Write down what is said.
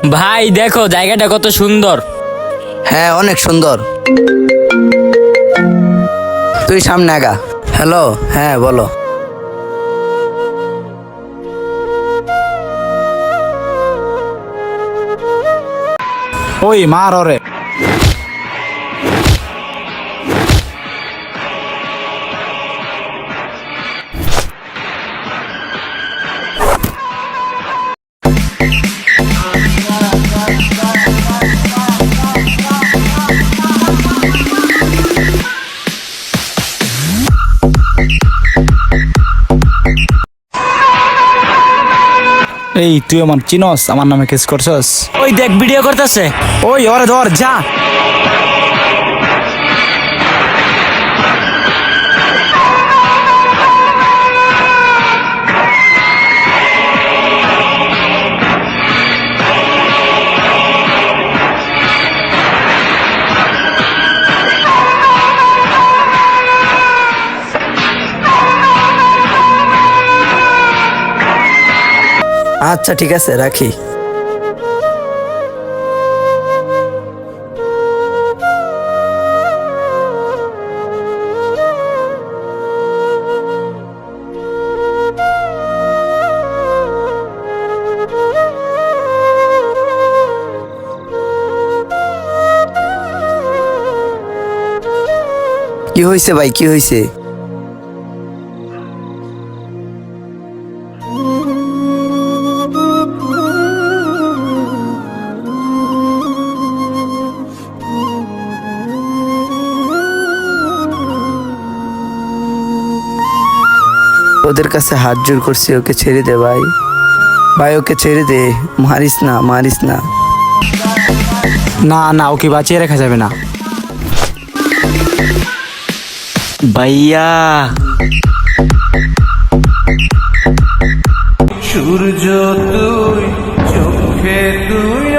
ভাই দেখো জায়গাটা কত সুন্দর। হ্যাঁ অনেক সুন্দর। তুই সামনে আগা। হ্যালো, হ্যাঁ বলো। ওই মার ওরে। এই তুই আমার চিনস, আমার নামে কেস করছস? ওই দেখ ভিডিও করতেছে। ওই ওরে ধর যা। আচ্ছা ঠিক আছে, রাখি। কি হয়েছে ভাই, কি হয়েছে? ওদের কাছে হাত জোর করছি, ওকে ছেড়ে দে ভাই। ভাই ওকে ছেড়ে দে, মারিস না, মারিস না। না না, ওকে বাঁচিয়ে রাখা যাবে না। ভাইয়া সূর্য তুই, চোখে তুই,